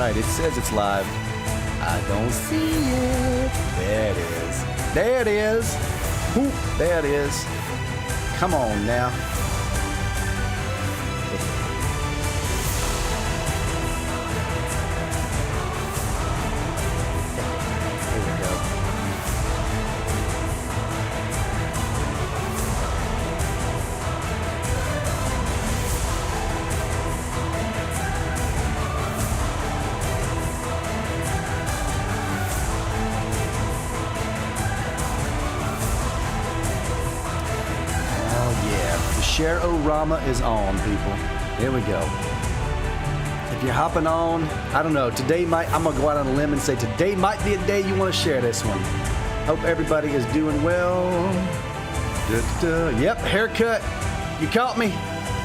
right, it says it's live. I don't see it. There it is. There it is. Whoop, there it is. Come on now. Here we go. Share-O-Rama is on, people. There we go. If you're hopping on, I don't know, I'm going to go out on a limb and say today might be a day you want to share this one. Hope everybody is doing well. Yep, haircut. You caught me.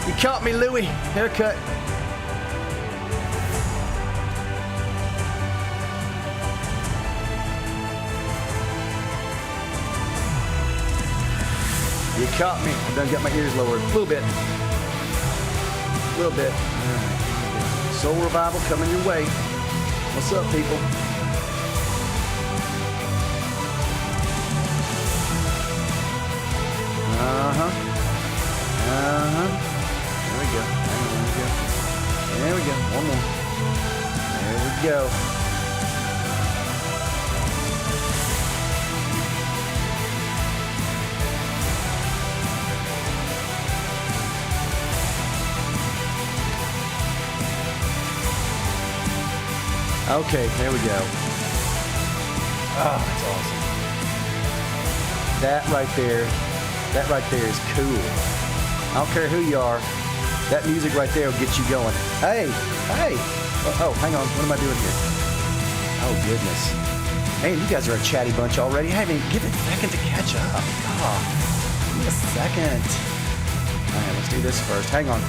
You caught me, Louie. Haircut. You caught me. I done got my ears lowered. A little bit. A little bit. All right. Soul Revival coming your way. What's up, people? Uh-huh. Uh-huh. There we go. There we go. One more. There we go. Okay, there we go. Oh, that's awesome. That right there is cool. I don't care who you are. That music right there will get you going. Hey. Oh, hang on. What am I doing here? Oh, goodness. Man, you guys are a chatty bunch already. I haven't given a second to catch up. Oh, give me a second. All right, let's do this first. Hang on.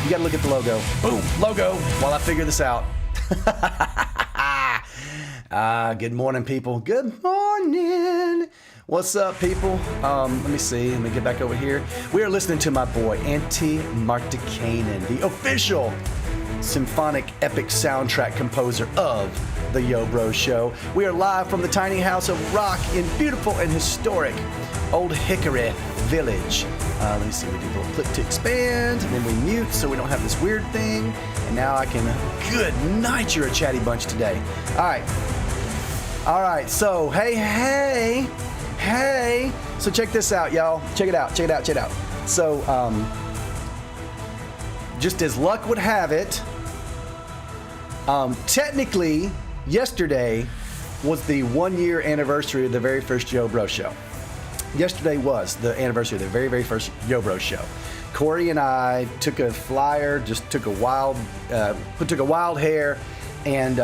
You got to look at the logo. Boom, logo, while I figure this out. Good morning, people. Good morning. What's up, people? Let me see. Let me get back over here. We are listening to my boy, Antti Martikainen, the official symphonic epic soundtrack composer of the Yo Bro Show. We are live from the tiny house of rock in beautiful and historic Old Hickory Village. Let me see. We do a little click to expand, and then we mute so we don't have this weird thing. And now I can... Good night, you're a chatty bunch today. All right, so hey. So check this out, y'all. Check it out. So, just as luck would have it, technically, yesterday was the 1-year anniversary of the very first Yo Bro Show. Yesterday was the anniversary of the very, very first Yo Bro Show. Corey and I took a flyer, just took a wild hair, and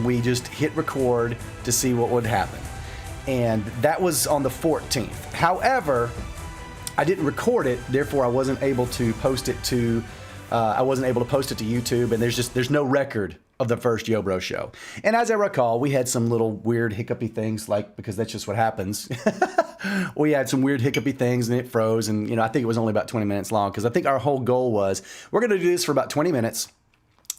we just hit record to see what would happen. And that was on the 14th. However, I didn't record it, therefore I wasn't able to post it to YouTube, and there's no record of the first Yo Bro Show. And as I recall, we had some little weird hiccupy things, because that's just what happens. We had some weird hiccupy things and it froze, and I think it was only about 20 minutes long, because I think our whole goal was we're going to do this for about 20 minutes,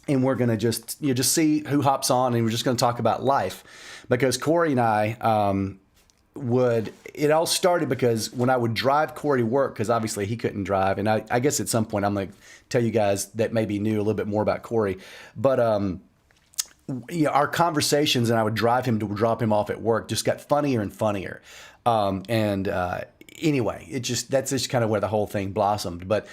and we're going to just see who hops on, and we're just going to talk about life. Because Corey and I it all started because when I would drive Corey to work, because obviously he couldn't drive, and I guess at some point I'm going to tell you guys that maybe knew a little bit more about Corey, but our conversations, and I would drive him to drop him off at work, just got funnier and funnier. Anyway, that's just kind of where the whole thing blossomed. But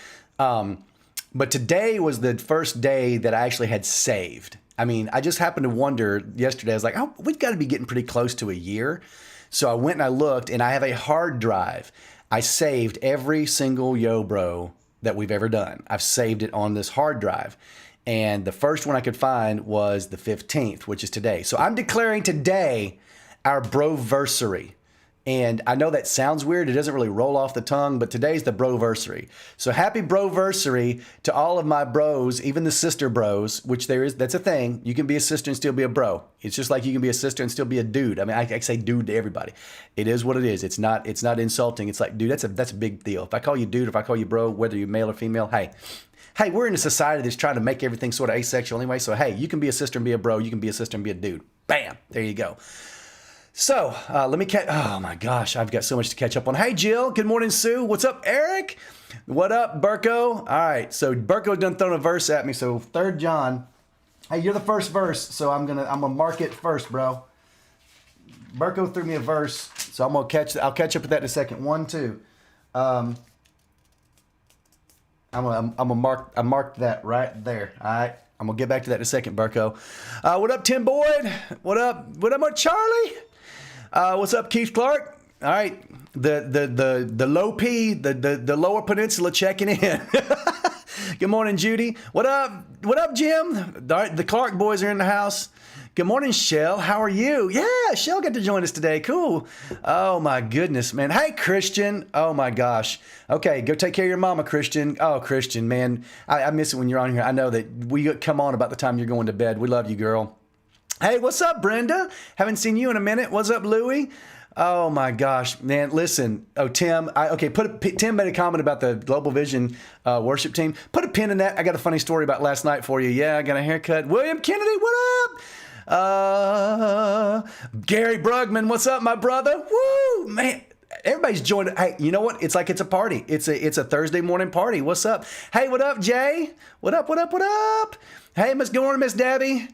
today was the first day that I actually had saved. I mean, I just happened to wonder yesterday. I was like, oh, we've got to be getting pretty close to a year. So I went and I looked, and I have a hard drive. I saved every single Yo Bro that we've ever done. I've saved it on this hard drive. And the first one I could find was the 15th, which is today. So I'm declaring today our BRO-VERSARY. And I know that sounds weird. It doesn't really roll off the tongue, but today's the BRO-VERSARY. So happy BRO-VERSARY to all of my bros, even the sister bros, which that's a thing. You can be a sister and still be a bro. It's just like you can be a sister and still be a dude. I mean, I say dude to everybody. It is what it is. It's not insulting. It's like, dude, that's a big deal. If I call you dude, if I call you bro, whether you're male or female, hey, we're in a society that's trying to make everything sort of asexual anyway. So, hey, you can be a sister and be a bro. You can be a sister and be a dude. Bam. There you go. So let me oh my gosh, I've got so much to catch up on. Hey, Jill. Good morning, Sue. What's up, Eric? What up, Burko? All right. So Burko done thrown a verse at me. So 3 John. Hey, you're the first verse. So I'm gonna mark it first, bro. Burko threw me a verse. So I'll catch up with that in a second. 1, 2. I'm gonna mark that right there. All right. I'm gonna get back to that in a second, Burko. What up, Tim Boyd? What up, Charlie? What's up, Keith Clark? All right, the low P, the Lower Peninsula checking in. Good morning, Judy. What up, Jim? All right, the Clark boys are in the house. Good morning, Shell. How are you? Yeah, Shell got to join us today. Cool. Oh, my goodness, man. Hey, Christian. Oh, my gosh. Okay, go take care of your mama, Christian. Oh, Christian, man. I miss it when you're on here. I know that we come on about the time you're going to bed. We love you, girl. Hey, what's up, Brenda? Haven't seen you in a minute. What's up, Louie? Oh, my gosh, man. Listen. Oh, Tim. Tim made a comment about the Global Vision worship team. Put a pin in that. I got a funny story about last night for you. Yeah, I got a haircut. William Kennedy, what up? Gary Brugman, what's up, my brother? Woo, man. Everybody's joined. Hey, you know what? It's like it's a party. It's a Thursday morning party. What's up? Hey, what up, Jay? What up? Hey, good morning, Miss Debbie.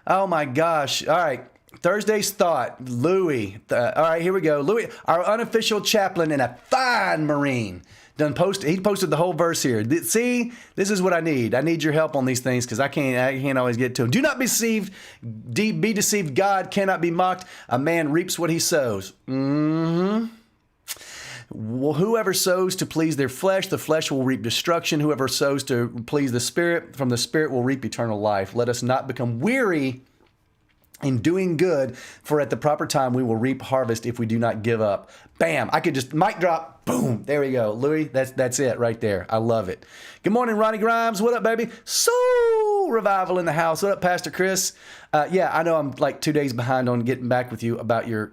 Oh, my gosh. All right. Thursday's thought. Louie. All right, here we go. Louie, our unofficial chaplain and a fine Marine. He posted the whole verse here. See, this is what I need. I need your help on these things because I can't always get to them. Do not be deceived. Be deceived. God cannot be mocked. A man reaps what he sows. Well, whoever sows to please their flesh, the flesh will reap destruction. Whoever sows to please the Spirit, from the Spirit will reap eternal life. Let us not become weary in doing good, for at the proper time we will reap harvest if we do not give up. Bam! I could just mic drop. Boom! There we go. Louis, that's it right there. I love it. Good morning, Ronnie Grimes. What up, baby? Soul Revival in the house. What up, Pastor Chris? Yeah, I know I'm like 2 days behind on getting back with you about your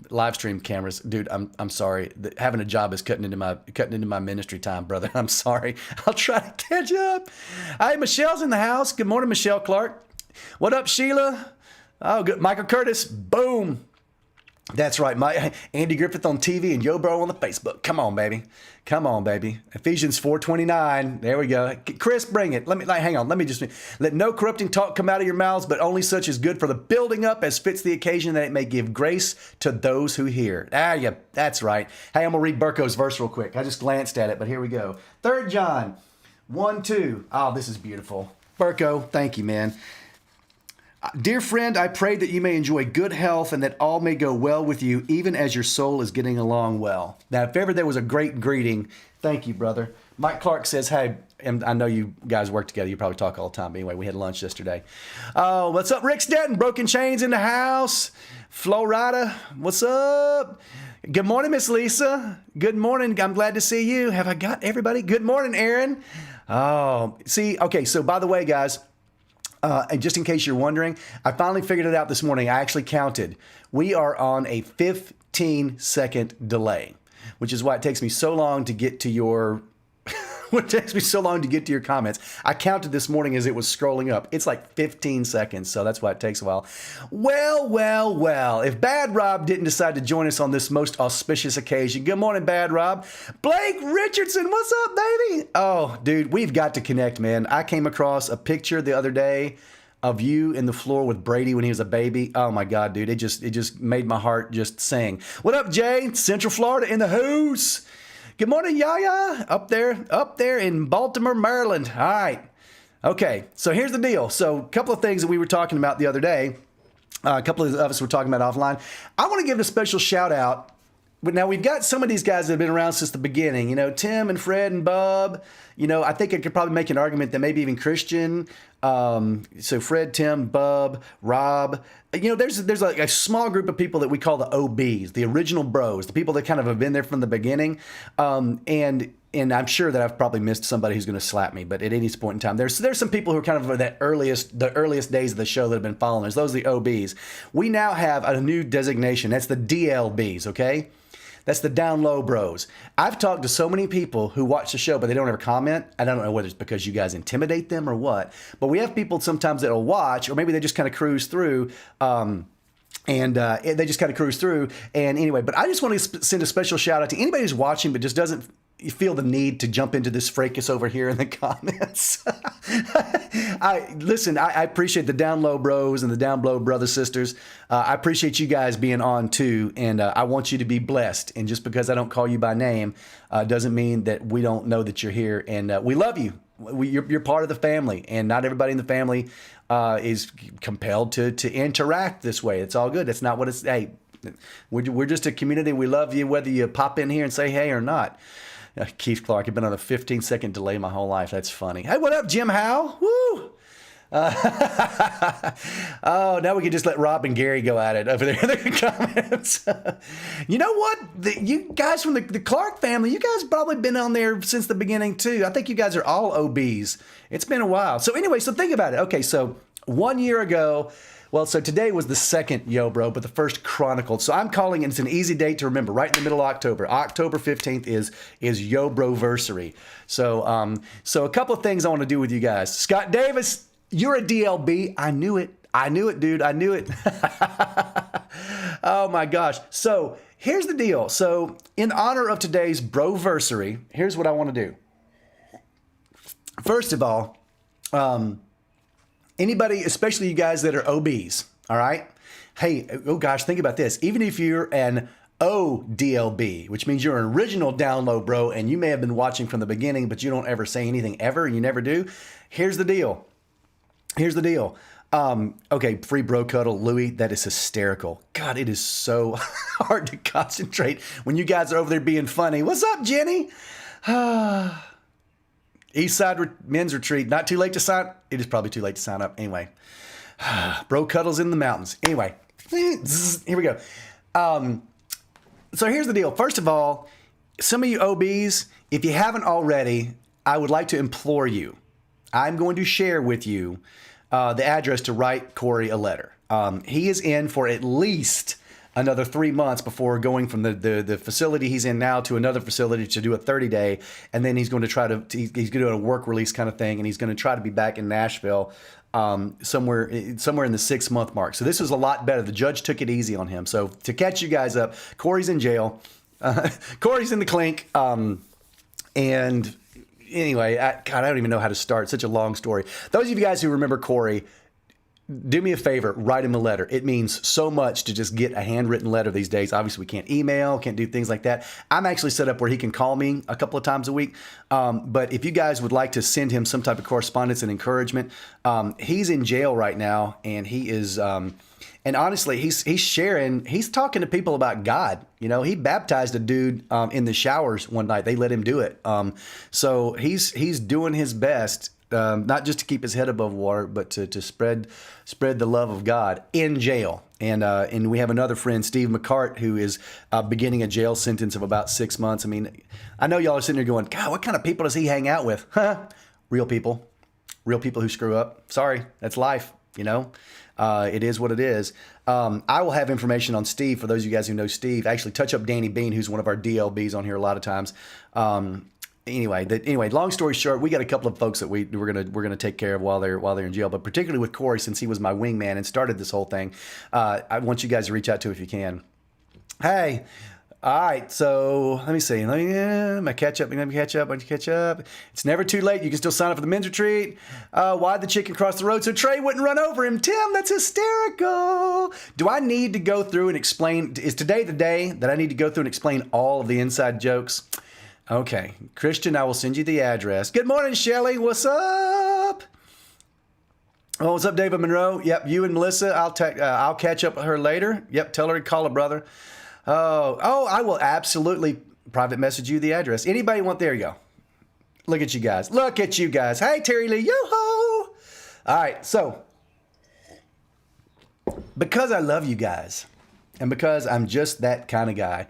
live stream cameras. Dude, I'm sorry. Having a job is cutting into my ministry time, brother. I'm sorry. I'll try to catch up. Hey, Michelle's in the house. Good morning, Michelle Clark. What up, Sheila? Oh, good. Michael Curtis. Boom. That's right. Andy Griffith on TV and Yo Bro on the Facebook. Come on, baby. Ephesians 4:29. There we go. Chris, bring it. Hang on. Let no corrupting talk come out of your mouths, but only such as good for the building up as fits the occasion, that it may give grace to those who hear. Yeah, that's right. Hey, I'm going to read Burko's verse real quick. I just glanced at it, but here we go. 3 John 1, 2. Oh, this is beautiful. Burko, thank you, man. Dear friend, I pray that you may enjoy good health and that all may go well with you, even as your soul is getting along well. Now, if ever there was a great greeting, thank you, brother. Mike Clark says, hey, and I know you guys work together. You probably talk all the time. But anyway, we had lunch yesterday. Oh, what's up, Rick Stetton? Broken Chains in the house. Florida, what's up? Good morning, Miss Lisa. Good morning. I'm glad to see you. Have I got everybody? Good morning, Aaron. Oh, see, okay, so by the way, guys, and just in case you're wondering, I finally figured it out this morning. I actually counted. We are on a 15-second delay, which is why it takes me so long to get to your comments. I counted this morning as it was scrolling up. It's like 15 seconds, so that's why it takes a while. Well. If Bad Rob didn't decide to join us on this most auspicious occasion, good morning, Bad Rob. Blake Richardson, what's up, baby? Oh, dude, we've got to connect, man. I came across a picture the other day of you in the floor with Brady when he was a baby. Oh my God, dude, it just made my heart just sing. What up, Jay? Central Florida in the house. Good morning, Yaya, up there in Baltimore, Maryland. All right. Okay, so here's the deal. So a couple of things that we were talking about the other day, a couple of us were talking about offline. I want to give a special shout out But now we've got some of these guys that have been around since the beginning. You know, Tim and Fred and Bub. You know, I think I could probably make an argument that maybe even Christian. So Fred, Tim, Bub, Rob. You know, there's like a small group of people that we call the OBs, the original bros, the people that kind of have been there from the beginning. And I'm sure that I've probably missed somebody who's going to slap me, but at any point in time, there's some people who are kind of the earliest days of the show that have been following us. Those are the OBs. We now have a new designation. That's the DLBs, okay? That's the down low bros. I've talked to so many people who watch the show, but they don't ever comment. I don't know whether it's because you guys intimidate them or what, but we have people sometimes that'll watch, or maybe they just kind of cruise through, and they just kind of cruise through. And anyway, but I just want to send a special shout out to anybody who's watching but just doesn't feel the need to jump into this fracas over here in the comments. I appreciate the down low bros and the down low brothers, sisters. I appreciate you guys being on too, and I want you to be blessed. And just because I don't call you by name doesn't mean that we don't know that you're here, and we love you. You're part of the family, and not everybody in the family is compelled to interact this way. It's all good. That's not what it's. Hey, we're just a community. We love you whether you pop in here and say hey or not. Keith Clark, I've been on a 15-second delay my whole life. That's funny. Hey, what up, Jim Howe? Woo! Oh, now we can just let Rob and Gary go at it over there in the comments. You know what? You guys from the Clark family, you guys probably been on there since the beginning too. I think you guys are all OBs. It's been a while. So anyway, so think about it. Okay, so 1 year ago, well, so today was the second Yo Bro, but the first chronicled. So I'm calling it, it's an easy date to remember, right in the middle of October. October 15th is Yo Bro-versary. So so a couple of things I want to do with you guys. Scott Davis, you're a DLB. I knew it. I knew it, dude. I knew it. Oh my gosh. So here's the deal. So in honor of today's Bro-versary, here's what I want to do. First of all, anybody, especially you guys that are OBs, all right? Hey, oh gosh, think about this. Even if you're an ODLB, which means you're an original down low bro, and you may have been watching from the beginning, but you don't ever say anything ever, and you never do. Here's the deal. Here's the deal. Okay, free bro cuddle, Louie, that is hysterical. God, it is so hard to concentrate when you guys are over there being funny. What's up, Jenny? Eastside Men's Retreat. Not too late to sign. It is probably too late to sign up. Anyway, bro cuddles in the mountains. Anyway, here we go. So here's the deal. First of all, some of you OBs, if you haven't already, I would like to implore you. I'm going to share with you the address to write Corey a letter. He is in for at least another 3 months before going from the facility he's in now to another facility to do a 30-day, and then he's going to try to he's going to do a work release kind of thing, and he's going to try to be back in Nashville somewhere in the 6-month mark. So this is a lot better. The judge took it easy on him. So to catch you guys up, Corey's in jail. Corey's in the clink, and anyway, I don't even know how to start. Such a long story. Those of you guys who remember Corey, do me a favor, write him a letter. It means so much to just get a handwritten letter these days. Obviously, we can't email, can't do things like that. I'm actually set up where he can call me a couple of times a week. But if you guys would like to send him some type of correspondence and encouragement, he's in jail right now, and he is... and honestly, he's sharing, he's talking to people about God. You know, he baptized a dude in the showers one night. They let him do it. So he's doing his best, not just to keep his head above water, but to spread the love of God in jail. And we have another friend, Steve McCart, who is beginning a jail sentence of about 6 months. I mean, I know y'all are sitting there going, God, what kind of people does he hang out with? Real people who screw up. Sorry, that's life, you know. It is what it is. I will have information on Steve for those of you guys who know Steve. Actually, touch up Danny Bean, who's one of our DLBs on here a lot of times. Anyway, long story short, we got a couple of folks that we're gonna take care of while they're in jail. But particularly with Corey, since he was my wingman and started this whole thing, I want you guys to reach out to if you can. Hey. All right, so let me see. Let me catch up. It's never too late. You can still sign up for the men's retreat. Why'd the chicken cross the road so Trey wouldn't run over him? Tim, that's hysterical. Do I need to go through and explain? Is today the day that I need to go through and explain all of the inside jokes? Okay, Christian, I will send you the address. Good morning, Shelly. What's up? Oh, what's up, David Monroe? Yep, you and Melissa. I'll catch up with her later. Yep, tell her to call her brother. Oh, I will absolutely private message you the address. Anybody want? There you go. Look at you guys. Look at you guys. Hey, Terry Lee. Yo-ho. All right. So, because I love you guys and because I'm just that kind of guy,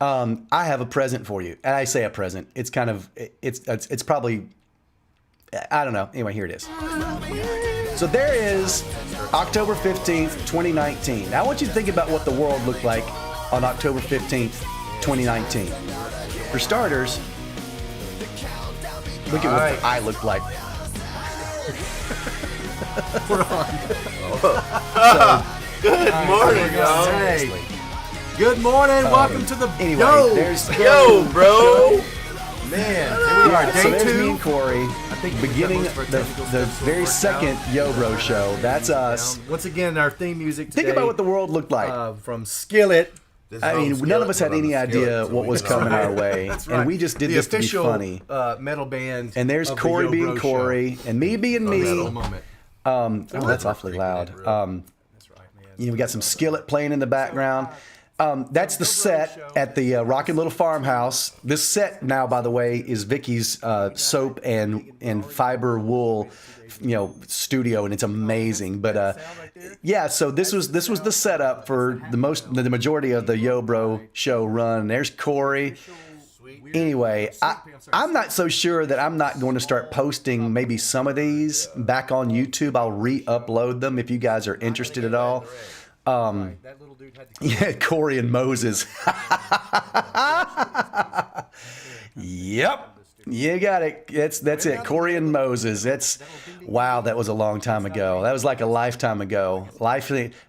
I have a present for you. And I say a present. It's kind of, it's probably, I don't know. Anyway, here it is. So there is October 15th, 2019. Now I want you to think about what the world looked like on October 15th, 2019. For starters, look at what the eye looked like. We're on. Good morning, y'all. Hey. Good morning. Welcome to the Anyway, there's Yo, bro. Man, here we are, so day there's me 2. and Corey, beginning the very second Yo Bro show. That's us. Once again, our theme music today. Think about what the world looked like. From Skillet. I mean, none of us had any idea what was coming our way, That's right. and we just did the this to be official, funny. Metal band. And there's of the Corey Yo being Bro Corey, and me being me. moment. That's awfully loud. That's right, man. We got some Skillet playing in the background. That's the set at the Rockin' Little Farmhouse. This set now, by the way, is Vicky's soap and fiber wool, studio, and it's amazing. But yeah, so this was the setup for the majority of the Yo Bro show run. There's Corey. Anyway, I'm not so sure that I'm not going to start posting maybe some of these back on YouTube. I'll re-upload them if you guys are interested at all. Yeah, Corey and Moses. Yep. You got it. That's it. Corey and Moses. Wow, that was a long time ago. That was like a lifetime ago.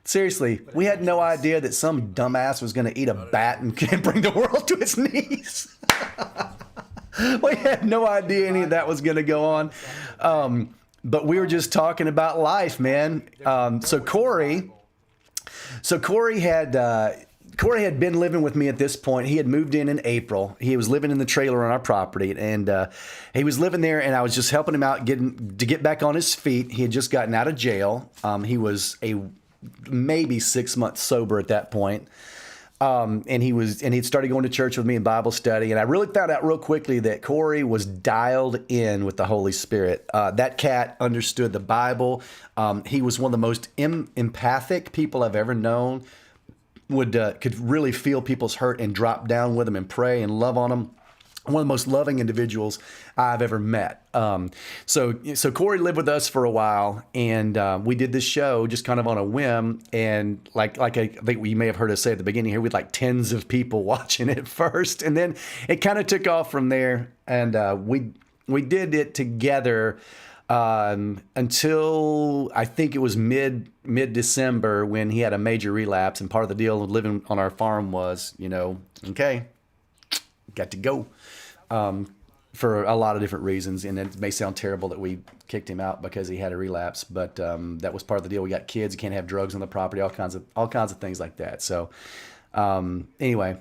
Seriously, we had no idea that some dumbass was going to eat a bat and bring the world to its knees. We had no idea any of that was going to go on. But we were just talking about life, man. So Corey had been living with me at this point. He had moved in April. He was living in the trailer on our property, and he was living there, and I was just helping him out to get back on his feet. He had just gotten out of jail. He was maybe 6 months sober at that point. And he'd started going to church with me in Bible study. And I really found out real quickly that Corey was dialed in with the Holy Spirit. That cat understood the Bible. He was one of the most empathic people I've ever known. Could really feel people's hurt and drop down with them and pray and love on them. One of the most loving individuals I've ever met. So Corey lived with us for a while, and we did this show just kind of on a whim. And like I think you may have heard us say at the beginning here, we had like tens of people watching it first, and then it kind of took off from there. And we did it together until I think it was mid-December when he had a major relapse. And part of the deal of living on our farm was, okay, got to go. For a lot of different reasons, and it may sound terrible that we kicked him out because he had a relapse, but that was part of the deal. We got kids; you can't have drugs on the property, all kinds of things like that. So, anyway,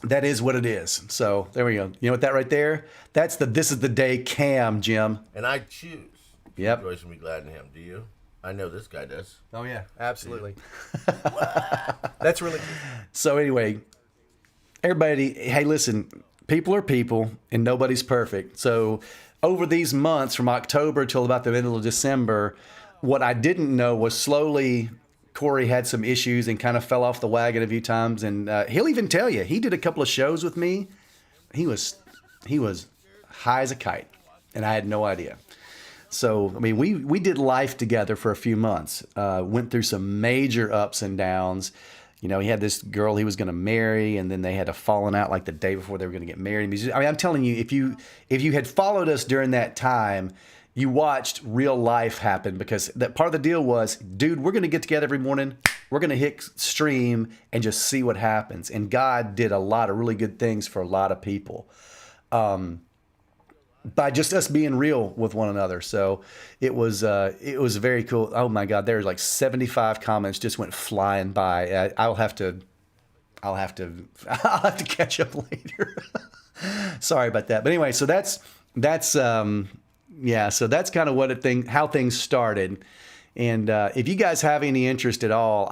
that is what it is. So there we go. You know what that right there? That's this is the day cam, Jim. And I choose. Yep. Rejoice and be glad in him. Do you? I know this guy does. Oh yeah, absolutely. That's really cool. So anyway, everybody, hey, listen. People are people, and nobody's perfect. So over these months, from October till about the middle of December, what I didn't know was slowly Corey had some issues and kind of fell off the wagon a few times. And he'll even tell you, he did a couple of shows with me. He was high as a kite, and I had no idea. So, I mean, we did life together for a few months, went through some major ups and downs. He had this girl he was going to marry, and then they had a falling out like the day before they were going to get married. I mean, I'm telling you, if you had followed us during that time, you watched real life happen, because that part of the deal was, dude, we're going to get together every morning. We're going to hit stream and just see what happens. And God did a lot of really good things for a lot of people. By just us being real with one another. So it was very cool. Oh my God, there were like 75 comments just went flying by. I'll have to catch up later. Sorry about that. But anyway, so that's kind of how things started. And if you guys have any interest at all,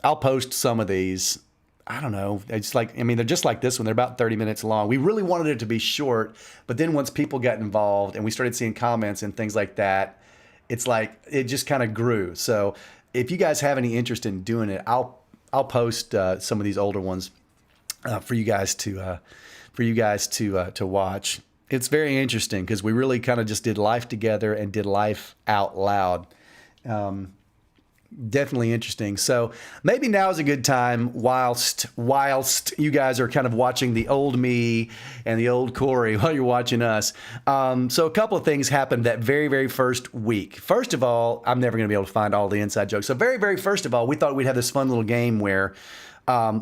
I'll post some of these I don't know. It's like, I mean, they're just like this one. They're about 30 minutes long. We really wanted it to be short, but then once people got involved and we started seeing comments and things like that, it's like it just kind of grew. So if you guys have any interest in doing it, I'll post some of these older ones for you guys to watch. It's very interesting because we really kind of just did life together and did life out loud. Definitely interesting. So maybe now is a good time whilst you guys are kind of watching the old me and the old Corey while you're watching us. So a couple of things happened that very, very first week. First of all, I'm never going to be able to find all the inside jokes. So very, very first of all, we thought we'd have this fun little game where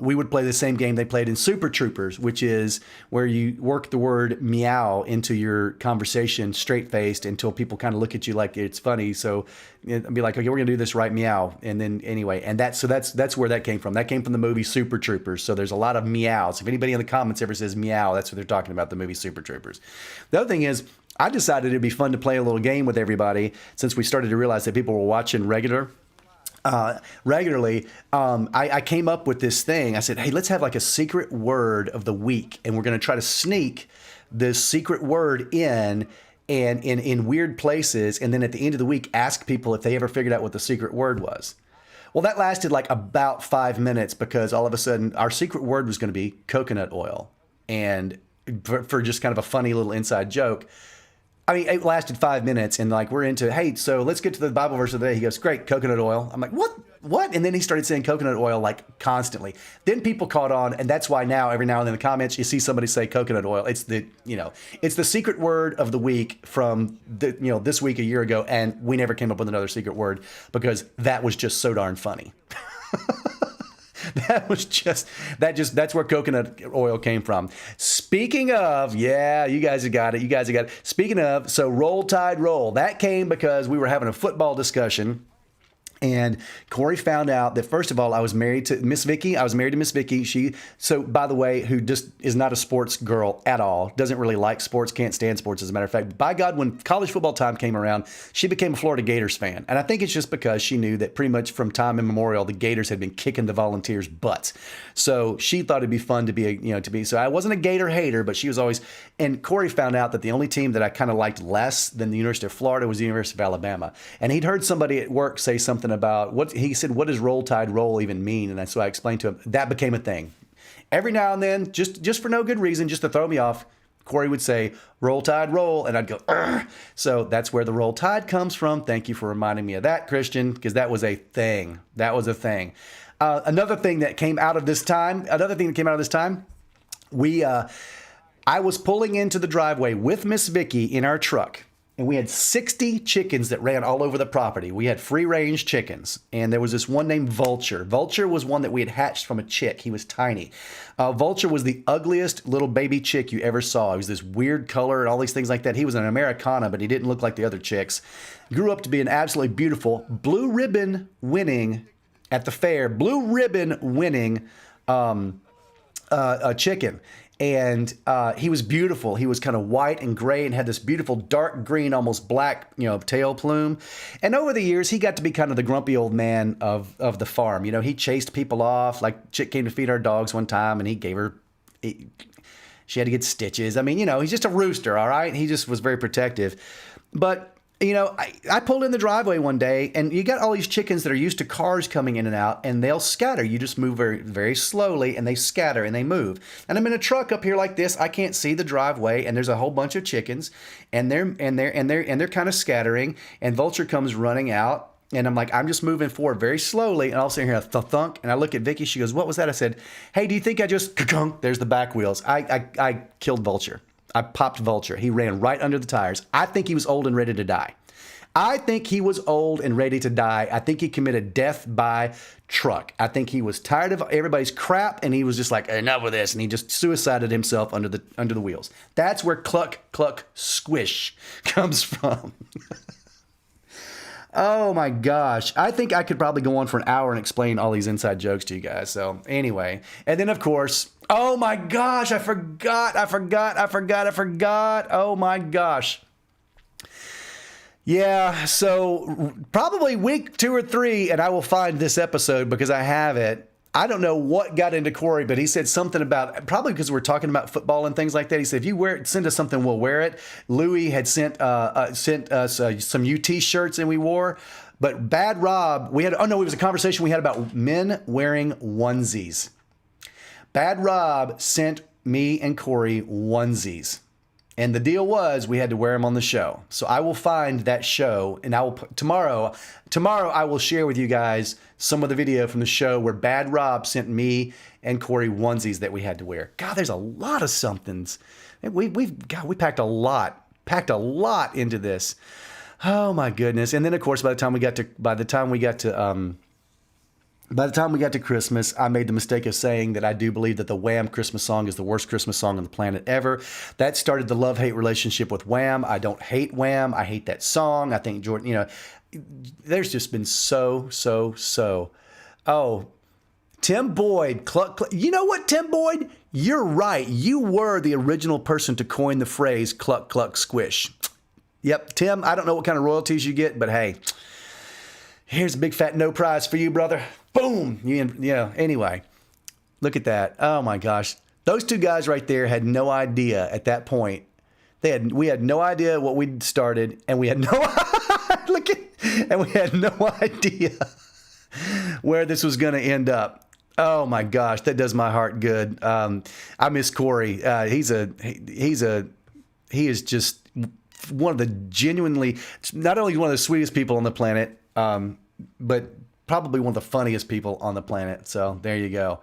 we would play the same game they played in Super Troopers, which is where you work the word meow into your conversation straight-faced until people kind of look at you like it's funny. So it'd be like, okay, we're going to do this right, meow. And then anyway, and that's where that came from. That came from the movie Super Troopers. So there's a lot of meows. If anybody in the comments ever says meow, that's what they're talking about, the movie Super Troopers. The other thing is, I decided it'd be fun to play a little game with everybody since we started to realize that people were watching regularly. I came up with this thing. I said, hey, let's have like a secret word of the week. And we're going to try to sneak this secret word in weird places. And then at the end of the week, ask people if they ever figured out what the secret word was. Well, that lasted like about 5 minutes because all of a sudden our secret word was going to be coconut oil. And for just kind of a funny little inside joke, I mean, it lasted 5 minutes and like we're into, hey, so let's get to the Bible verse of the day. He goes, great, coconut oil. I'm like, what? And then he started saying coconut oil like constantly. Then people caught on, and that's why now every now and then in the comments you see somebody say coconut oil. It's the secret word of the week from this week a year ago, and we never came up with another secret word because that was just so darn funny. That's where coconut oil came from. Speaking of, yeah, you guys have got it. Speaking of, so Roll Tide Roll, that came because we were having a football discussion. And Corey found out that, first of all, I was married to Miss Vicky. So by the way, who just is not a sports girl at all, doesn't really like sports, can't stand sports, as a matter of fact. By God, when college football time came around, she became a Florida Gators fan. And I think it's just because she knew that pretty much from time immemorial, the Gators had been kicking the Volunteers' butts. So she thought it'd be fun to be, so I wasn't a Gator hater, but she was always, and Corey found out that the only team that I kind of liked less than the University of Florida was the University of Alabama. And he'd heard somebody at work say something about what does Roll Tide Roll even mean? And so I explained to him that became a thing. Every now and then, just for no good reason, just to throw me off, Corey would say Roll Tide Roll, and I'd go, Urgh. So that's where the Roll Tide comes from. Thank you for reminding me of that, Christian, because that was a thing. Another thing that came out of this time. I was pulling into the driveway with Miss Vicky in our truck. And we had 60 chickens that ran all over the property. We had free-range chickens. And there was this one named Vulture. Vulture was one that we had hatched from a chick. He was tiny. Vulture was the ugliest little baby chick you ever saw. He was this weird color and all these things like that. He was an Americana, but he didn't look like the other chicks. Grew up to be an absolutely beautiful blue ribbon winning at the fair. Blue ribbon winning chicken. And he was beautiful. He was kind of white and gray and had this beautiful dark green, almost black, tail plume. And over the years, he got to be kind of the grumpy old man of the farm. He chased people off. Like Chick came to feed our dogs one time, and she had to get stitches. I mean, he's just a rooster, all right? He just was very protective. But I pulled in the driveway one day, and you got all these chickens that are used to cars coming in and out, and they'll scatter. You just move very, very slowly, and they scatter and they move. And I'm in a truck up here like this. I can't see the driveway, and there's a whole bunch of chickens, and they're kind of scattering. And Vulture comes running out, and I'm like, I'm just moving forward very slowly, and all of a sudden I hear a thunk, and I look at Vicky. She goes, "What was that?" I said, "Hey, do you think I just?" There's the back wheels. I killed Vulture. I popped Vulture. He ran right under the tires. I think he was old and ready to die. I think he committed death by truck. I think he was tired of everybody's crap, and he was just like, enough with this, and he just suicided himself under the wheels. That's where cluck, cluck, squish comes from. Oh my gosh. I think I could probably go on for an hour and explain all these inside jokes to you guys. So anyway, and then of course, oh my gosh, I forgot. Oh my gosh. Yeah, so probably week 2 or 3, and I will find this episode because I have it. I don't know what got into Corey, but he said something about, probably because we're talking about football and things like that. He said, if you wear it, send us something, we'll wear it. Louis had sent us some UT shirts and we wore. But Bad Rob, it was a conversation we had about men wearing onesies. Bad Rob sent me and Corey onesies. And the deal was we had to wear them on the show. So I will find that show, and I will tomorrow I will share with you guys some of the video from the show where Bad Rob sent me and Corey onesies that we had to wear. God, there's a lot of somethings. We packed a lot into this. Oh my goodness! And then of course by the time we got to Christmas, I made the mistake of saying that I do believe that the Wham Christmas song is the worst Christmas song on the planet ever. That started the love-hate relationship with Wham. I don't hate Wham. I hate that song. I think Jordan, there's just been so. Oh, Tim Boyd. You know what, Tim Boyd? You're right. You were the original person to coin the phrase cluck, cluck, squish. Yep, Tim, I don't know what kind of royalties you get, but hey, here's a big fat no prize for you, brother. Boom. Anyway, look at that. Oh my gosh. Those two guys right there had no idea at that point. We had no idea what we'd started, and we had no idea where this was going to end up. Oh my gosh, that does my heart good. I miss Corey. He is just one of the genuinely, not only one of the sweetest people on the planet, but probably one of the funniest people on the planet. So there you go.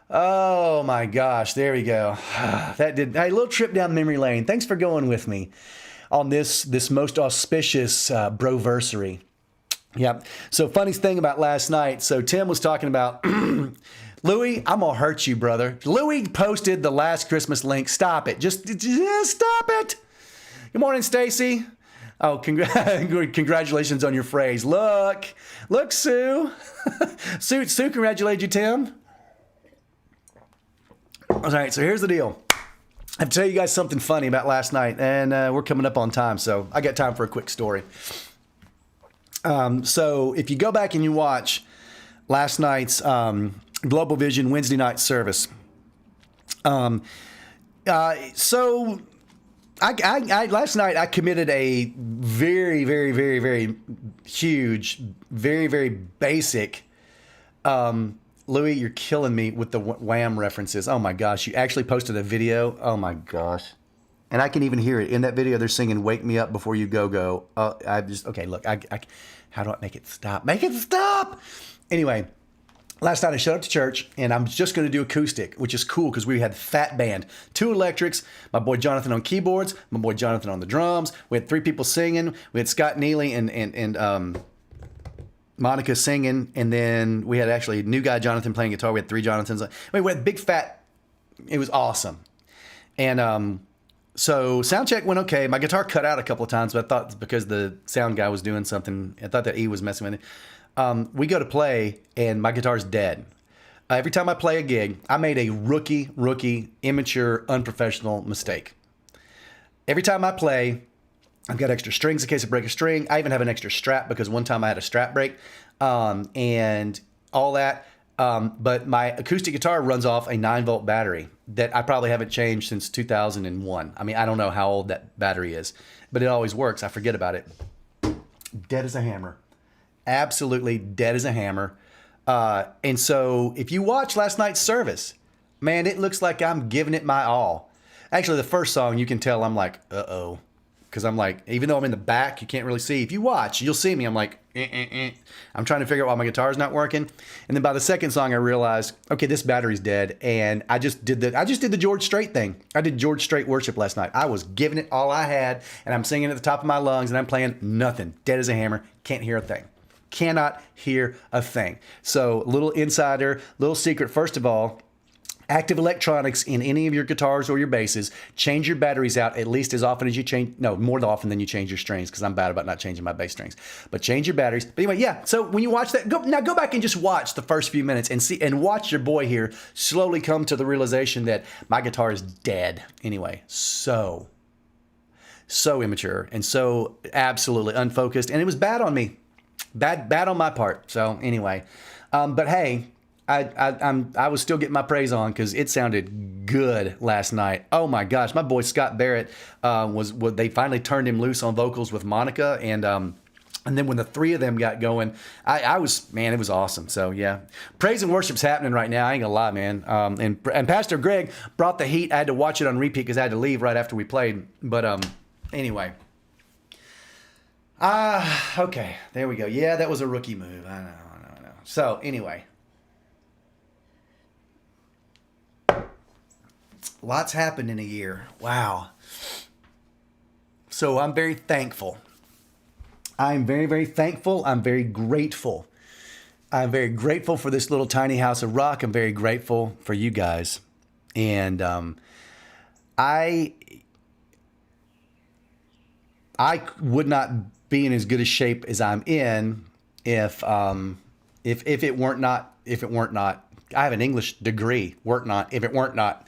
Oh my gosh, there we go. Hey, a little trip down memory lane. Thanks for going with me on this most auspicious BRO-VERSARY. Yep. So funniest thing about last night. So Tim was talking about Louis, I'm gonna hurt you, brother. Louis posted the last Christmas link. Stop it. Just stop it. Good morning, Stacy. Oh, congratulations on your phrase. Look, Sue. Sue congratulated you, Tim. All right, so here's the deal. I have to tell you guys something funny about last night, and we're coming up on time, so I got time for a quick story. So if you go back and you watch last night's Global Vision Wednesday night service, last night I committed a very, very, very, very huge, very, very basic. Louis, you're killing me with the Wham references. Oh my gosh, you actually posted a video. Oh my gosh, and I can even hear it in that video. They're singing "Wake Me Up Before You Go Go." Okay. Look, how do I make it stop? Make it stop. Anyway. Last night I showed up to church, and I'm just going to do acoustic, which is cool because we had fat band, 2 electrics, my boy Jonathan on keyboards, my boy Jonathan on the drums. We had 3 people singing. We had Scott Neely and Monica singing, and then we had actually a new guy, Jonathan, playing guitar. We had 3 Jonathans. I mean, we had big fat. It was awesome. And so sound check went okay. My guitar cut out a couple of times, but I thought it's because the sound guy was doing something. I thought that E was messing with it. We go to play, and my guitar's dead. Every time I play a gig, I made a rookie, immature, unprofessional mistake. Every time I play, I've got extra strings in case I break a string. I even have an extra strap because one time I had a strap break and all that. But my acoustic guitar runs off a 9-volt battery that I probably haven't changed since 2001. I mean, I don't know how old that battery is, but it always works. I forget about it. Dead as a hammer. Absolutely dead as a hammer. And so if you watch last night's service, man, it looks like I'm giving it my all. Actually, the first song, you can tell I'm like, uh-oh. Because I'm like, even though I'm in the back, you can't really see. If you watch, you'll see me. I'm like, I'm trying to figure out why my guitar's not working. And then by the second song, I realized, okay, this battery's dead. And I just did the George Strait thing. I did George Strait worship last night. I was giving it all I had, and I'm singing at the top of my lungs, and I'm playing nothing. Dead as a hammer. Can't hear a thing. Cannot hear a thing. So little insider, little secret. First of all, active electronics in any of your guitars or your basses, change your batteries out at least as often as you change, no, more often than you change your strings, because I'm bad about not changing my bass strings. But change your batteries. But anyway, yeah, so when you watch that, go back and just watch the first few minutes and watch your boy here slowly come to the realization that my guitar is dead. Anyway, so immature and so absolutely unfocused, and it was bad on me. Bad on my part. So anyway, but hey, I was still getting my praise on because it sounded good last night. Oh my gosh, my boy Scott Barrett they finally turned him loose on vocals with Monica, and then when the three of them got going, it was awesome. So yeah, praise and worship's happening right now. I ain't gonna lie, man. And Pastor Greg brought the heat. I had to watch it on repeat because I had to leave right after we played. But anyway. Okay, there we go. Yeah, that was a rookie move. I know. So anyway. Lots happened in a year. Wow. So I'm very thankful. I'm very, very thankful. I'm very grateful. I'm very grateful for this little tiny house of rock. I'm very grateful for you guys. And I would not be in as good a shape as I'm in if it weren't not, I have an English degree, if it weren't not,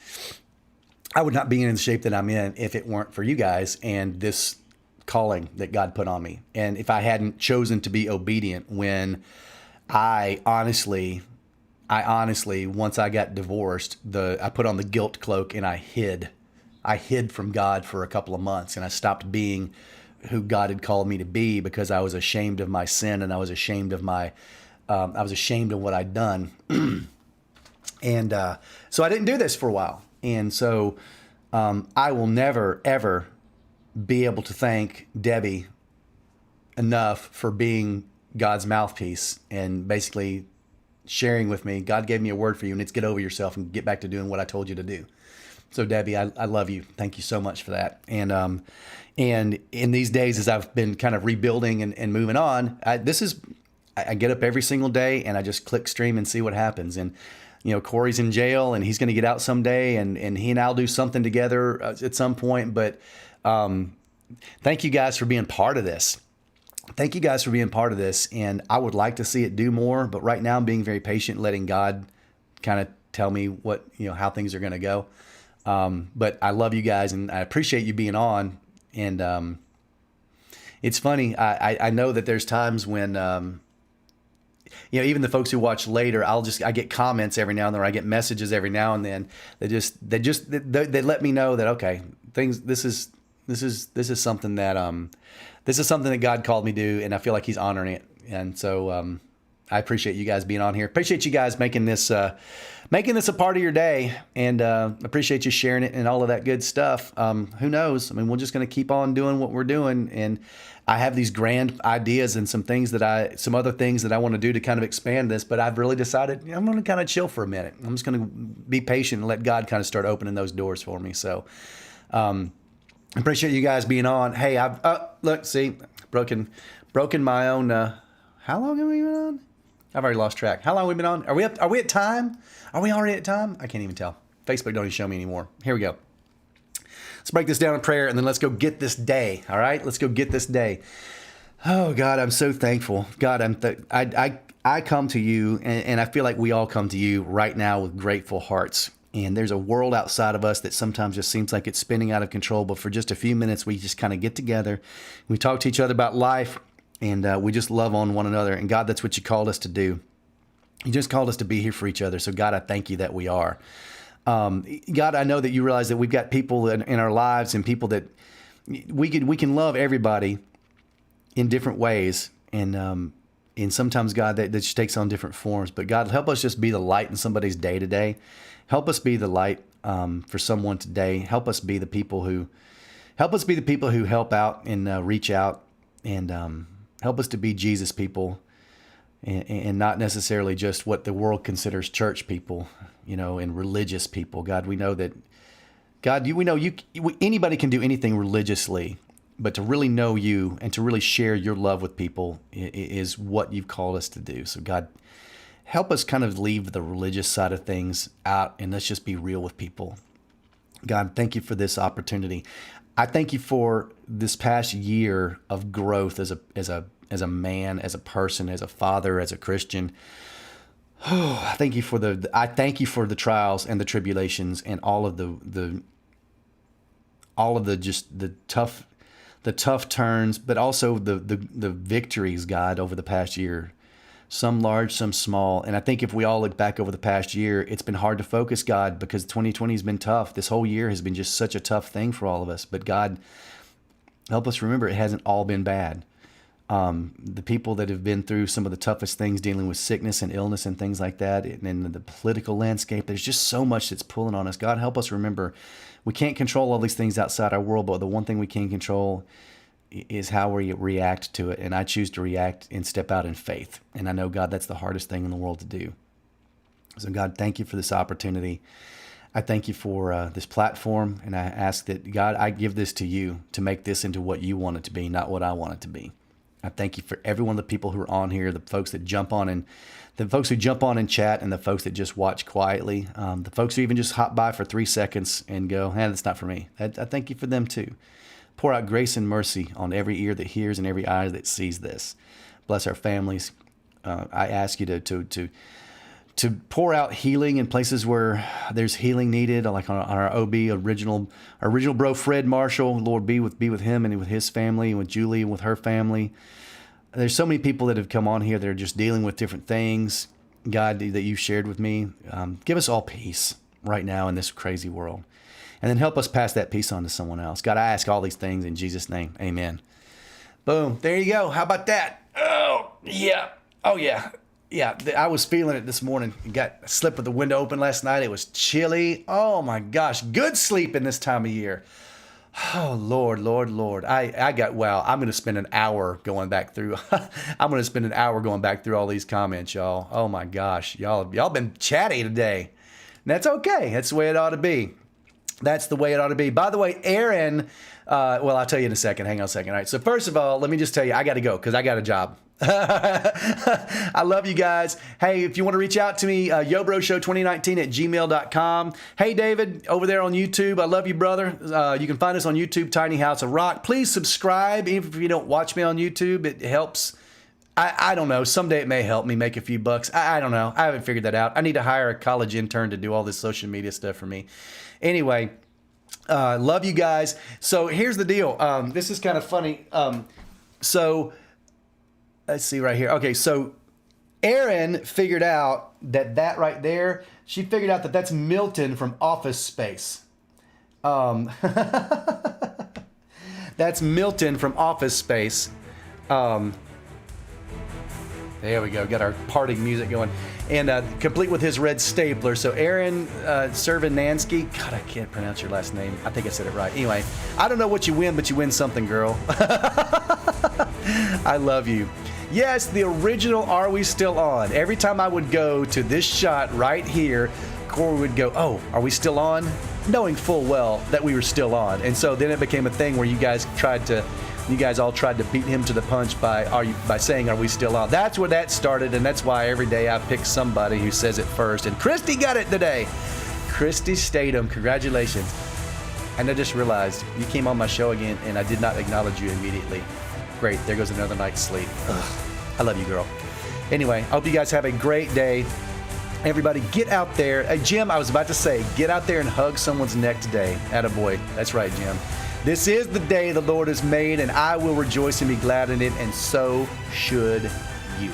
I would not be in the shape that I'm in if it weren't for you guys and this calling that God put on me. And if I hadn't chosen to be obedient when I honestly, once I got divorced, I put on the guilt cloak and I hid from God for a couple of months, and I stopped being who God had called me to be because I was ashamed of my sin, and I was ashamed of what I'd done. And so I didn't do this for a while. And so I will never, ever be able to thank Debbie enough for being God's mouthpiece and basically sharing with me, God gave me a word for you, and it's get over yourself and get back to doing what I told you to do. So Debbie, I love you. Thank you so much for that. And in these days, as I've been kind of rebuilding and moving on, I get up every single day and I just click stream and see what happens. And Corey's in jail and he's going to get out someday, and he and I'll do something together at some point. But thank you guys for being part of this. Thank you guys for being part of this. And I would like to see it do more, but right now I'm being very patient, letting God kind of tell me how things are going to go. But I love you guys and I appreciate you being on. And it's funny. I know that there's times when, even the folks who watch later, I get comments every now and then, or I get messages every now and then. They let me know that, okay, this is something that God called me to do, and I feel like He's honoring it. And so I appreciate you guys being on here. Appreciate you guys making this a part of your day, and appreciate you sharing it and all of that good stuff. Who knows? I mean, we're just going to keep on doing what we're doing, and I have these grand ideas and some other things that I want to do to kind of expand this, but I've really decided I'm going to kind of chill for a minute. I'm just going to be patient and let God kind of start opening those doors for me. So, appreciate you guys being on. Hey, I've broken my own. How long have we been on? I've already lost track. How long have we been on? Are we at time? Are we already at time? I can't even tell. Facebook don't even show me anymore. Here we go. Let's break this down in prayer, and then let's go get this day. All right, let's go get this day. Oh God, I'm so thankful. God, I come to you, and I feel like we all come to you right now with grateful hearts. And there's a world outside of us that sometimes just seems like it's spinning out of control. But for just a few minutes, we just kind of get together. We talk to each other about life, and we just love on one another. And God, that's what you called us to do. You just called us to be here for each other. So God, I thank you that we are. God, I know that you realize that we've got people in our lives and people that we can love everybody in different ways. And sometimes, God, that just takes on different forms. But God, help us just be the light in somebody's day today. Help us be the light for someone today. Help us be the people who help out and reach out, and help us to be Jesus people, and not necessarily just what the world considers church people, and religious people. God, we know that. God, we know anybody can do anything religiously, but to really know you and to really share your love with people is what you've called us to do. So God, help us kind of leave the religious side of things out, and let's just be real with people. God, thank you for this opportunity. I thank you for this past year of growth as a man, as a person, as a father, as a Christian. Oh, I thank you for the trials and the tribulations and all of the tough turns, but also the victories, God, over the past year. some large, some small. And I think if we all look back over the past year, it's been hard to focus, God, because 2020 has been tough. This whole year has been just such a tough thing for all of us. But God, help us remember it hasn't all been bad. The people that have been through some of the toughest things, dealing with sickness and illness and things like that, and in the political landscape, there's just so much that's pulling on us. God, help us remember we can't control all these things outside our world, but the one thing we can control is how we react to it. And I choose to react and step out in faith. And I know, God, that's the hardest thing in the world to do. So, God, thank you for this opportunity. I thank you for this platform. And I ask that, God, I give this to you to make this into what you want it to be, not what I want it to be. I thank you for every one of the people who are on here, the folks that jump on and the folks who jump on and chat, and the folks that just watch quietly, the folks who even just hop by for 3 seconds and go, hey, that's not for me. I thank you for them too. Pour out grace and mercy on every ear that hears and every eye that sees this. Bless our families. I ask you to pour out healing in places where there's healing needed, like on our OB, original bro Fred Marshall. Lord, be with him and with his family, and with Julie and with her family. There's so many people that have come on here that are just dealing with different things, God, that you shared with me. Give us all peace right now in this crazy world. And then help us pass that peace on to someone else. God, I ask all these things in Jesus' name. Amen. Boom. There you go. How about that? Oh, yeah. Oh, yeah. Yeah, I was feeling it this morning. Slept with the window open last night. It was chilly. Oh, my gosh. Good sleep in this time of year. Oh, Lord. I'm going to spend an hour going back through. I'm going to spend an hour going back through all these comments, y'all. Oh, my gosh. Y'all been chatty today. And that's okay. That's the way it ought to be. That's the way it ought to be. By the way, Aaron, I'll tell you in a second. Hang on a second. All right. So first of all, let me just tell you, I got to go because I got a job. I love you guys. Hey, if you want to reach out to me, yobroshow2019@gmail.com. Hey, David, over there on YouTube. I love you, brother. You can find us on YouTube, Tiny House of Rock. Please subscribe. Even if you don't watch me on YouTube, it helps. I don't know. Someday it may help me make a few bucks. I don't know. I haven't figured that out. I need to hire a college intern to do all this social media stuff for me. Anyway, love you guys. So here's the deal. This is kind of funny. So let's see right here. Okay, so Erin figured out that right there, she figured out that that's Milton from Office Space. That's Milton from Office Space. There we go. Got our parting music going. And complete with his red stapler. So Aaron Servinansky. God, I can't pronounce your last name. I think I said it right. Anyway, I don't know what you win, but you win something, girl. I love you. Yes, the original Are We Still On? Every time I would go to this shot right here, Corey would go, oh, are we still on? Knowing full well that we were still on. And so then it became a thing where you guys all tried to beat him to the punch by saying, are we still on? That's where that started, and that's why every day I pick somebody who says it first. And Christy got it today. Christy Statham, congratulations. And I just realized you came on my show again, and I did not acknowledge you immediately. Great, there goes another night's sleep. Ugh, I love you, girl. Anyway, I hope you guys have a great day. Everybody, get out there. Hey, Jim, I was about to say, get out there and hug someone's neck today. Attaboy. That's right, Jim. This is the day the Lord has made, and I will rejoice and be glad in it, and so should you.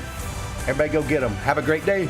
Everybody go get them. Have a great day.